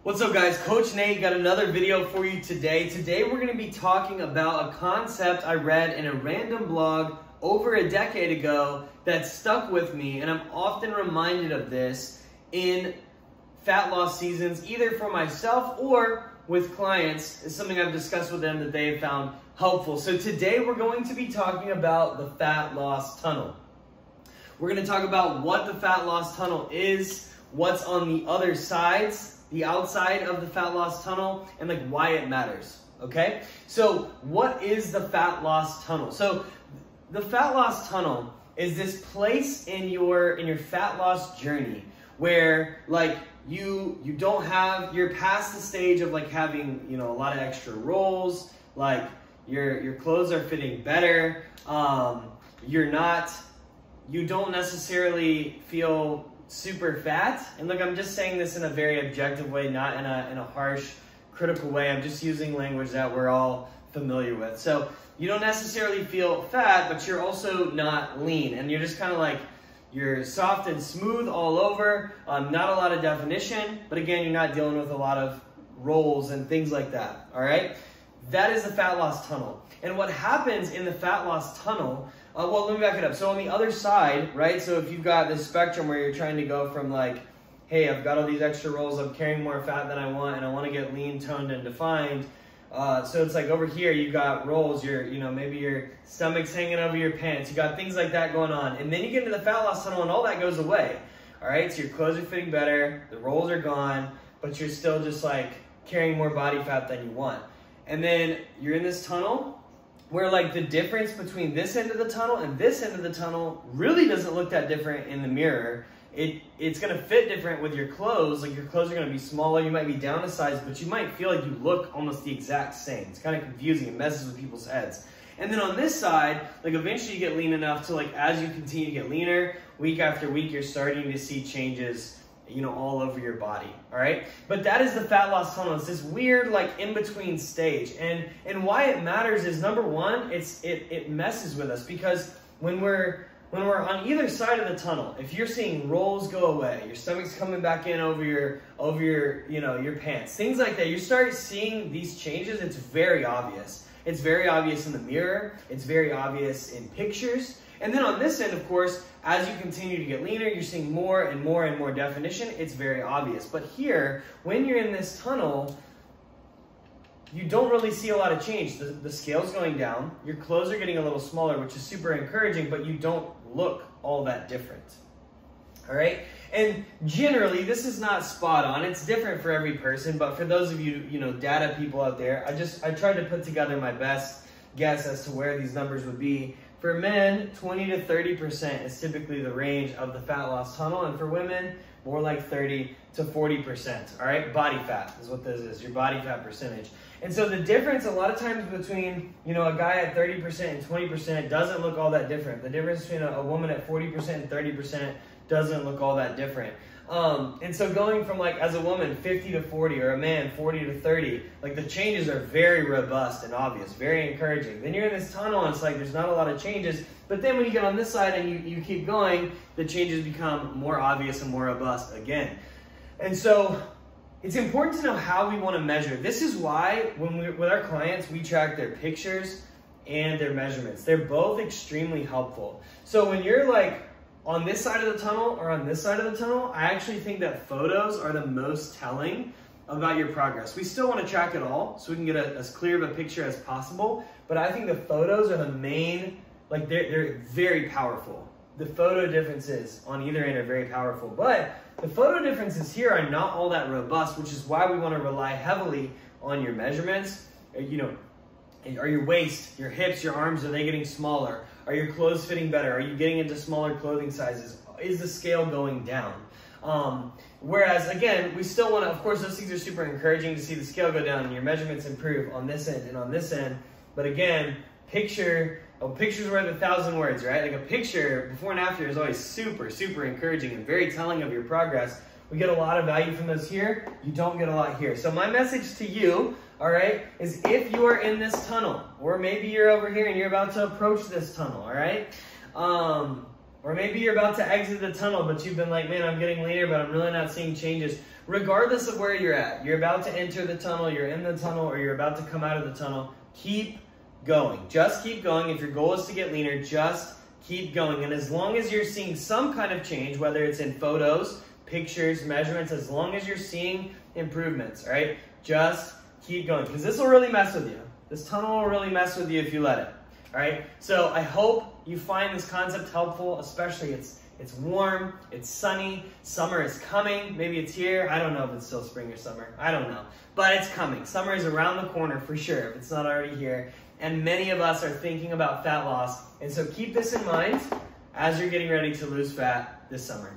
What's up guys, Coach Nate got another video for you today. Today we're going to be talking about a concept I read in a random blog over a decade ago that stuck with me, and I'm often reminded of this in fat loss seasons, either for myself or with clients. It's something I've discussed with them that they have found helpful. So today we're going to be talking about the fat loss tunnel. We're going to talk about what the fat loss tunnel is, what's on the other sides, the outside of the fat loss tunnel, and like why it matters, okay? So what is the fat loss tunnel? So the fat loss tunnel is this place in your fat loss journey where like you're past the stage of like having, you know, a lot of extra rolls, like your clothes are fitting better, you don't necessarily feel super fat. And look, I'm just saying this in a very objective way, not in a harsh, critical way. I'm just using language that we're all familiar with. So you don't necessarily feel fat, but you're also not lean. And you're just kind of like, you're soft and smooth all over, not a lot of definition, but again, you're not dealing with a lot of rolls and things like that, all right? That is the fat loss tunnel. And what happens in the fat loss tunnel, well, let me back it up. So on the other side, right, so if you've got this spectrum where you're trying to go from like, hey, I've got all these extra rolls, I'm carrying more fat than I want, and I want to get lean, toned, and defined. So it's like over here, you've got rolls, maybe your stomach's hanging over your pants, you got things like that going on. And then you get into the fat loss tunnel and all that goes away. All right, so your clothes are fitting better, the rolls are gone, but you're still just like carrying more body fat than you want. And then you're in this tunnel where like the difference between this end of the tunnel and this end of the tunnel really doesn't look that different in the mirror. It's gonna fit different with your clothes. Like your clothes are gonna be smaller, you might be down a size, but you might feel like you look almost the exact same. It's kind of confusing, it messes with people's heads. And then on this side, like eventually you get lean enough to like, as you continue to get leaner, week after week, you're starting to see changes, you know, all over your body, all right? But that is the fat loss tunnel. It's this weird, like, in-between stage. And why it matters is, number one, it messes with us because when we're on either side of the tunnel, if you're seeing rolls go away, your stomach's coming back in over your your pants, things like that, you start seeing these changes, it's very obvious. It's very obvious in the mirror, it's very obvious in pictures. And then on this end, of course, as you continue to get leaner, you're seeing more and more and more definition. It's very obvious. But here, when you're in this tunnel, you don't really see a lot of change. The scale's going down. Your clothes are getting a little smaller, which is super encouraging, but you don't look all that different. All right? And generally, this is not spot on. It's different for every person. But for those of you, data people out there, I tried to put together my best guess as to where these numbers would be. For men, 20 to 30% is typically the range of the fat loss tunnel, and for women, more like 30 to 40%, all right? Body fat is what this is, your body fat percentage. And so the difference a lot of times between, a guy at 30% and 20% doesn't look all that different. The difference between a woman at 40% and 30% doesn't look all that different. And so going from like, as a woman, 50 to 40, or a man, 40 to 30, like the changes are very robust and obvious, very encouraging. Then you're in this tunnel and it's like, there's not a lot of changes. But then when you get on this side and you keep going, the changes become more obvious and more robust again. And so it's important to know how we want to measure. This is why with our clients, we track their pictures and their measurements. They're both extremely helpful. So when you're like, on this side of the tunnel or on this side of the tunnel, I actually think that photos are the most telling about your progress. We still want to track it all so we can get as clear of a picture as possible, but I think the photos are the main, like they're very powerful. The photo differences on either end are very powerful, but the photo differences here are not all that robust, which is why we want to rely heavily on your measurements. Are your waist, your hips, your arms, are they getting smaller? Are your clothes fitting better? Are you getting into smaller clothing sizes? Is the scale going down? Whereas, again, we still want to, of course, those things are super encouraging to see the scale go down and your measurements improve on this end and on this end. But again, picture's worth 1,000 words, right? Like a picture, before and after, is always super, super encouraging and very telling of your progress. We get a lot of value from those here. You don't get a lot here. So my message to you, all right, is if you are in this tunnel, or maybe you're over here and you're about to approach this tunnel, all right, Or maybe you're about to exit the tunnel, but you've been like, man, I'm getting leaner, but I'm really not seeing changes. Regardless of where you're at, you're about to enter the tunnel, you're in the tunnel, or you're about to come out of the tunnel, keep going. Just keep going. If your goal is to get leaner, just keep going. And as long as you're seeing some kind of change, whether it's in photos, pictures, measurements, as long as you're seeing improvements, all right, just keep going. Because this will really mess with you. This tunnel will really mess with you if you let it. All right, so I hope you find this concept helpful, especially it's warm, it's sunny, summer is coming, maybe it's here. I don't know if it's still spring or summer, I don't know, but it's coming. Summer is around the corner for sure, if it's not already here, and many of us are thinking about fat loss, and so keep this in mind as you're getting ready to lose fat this summer.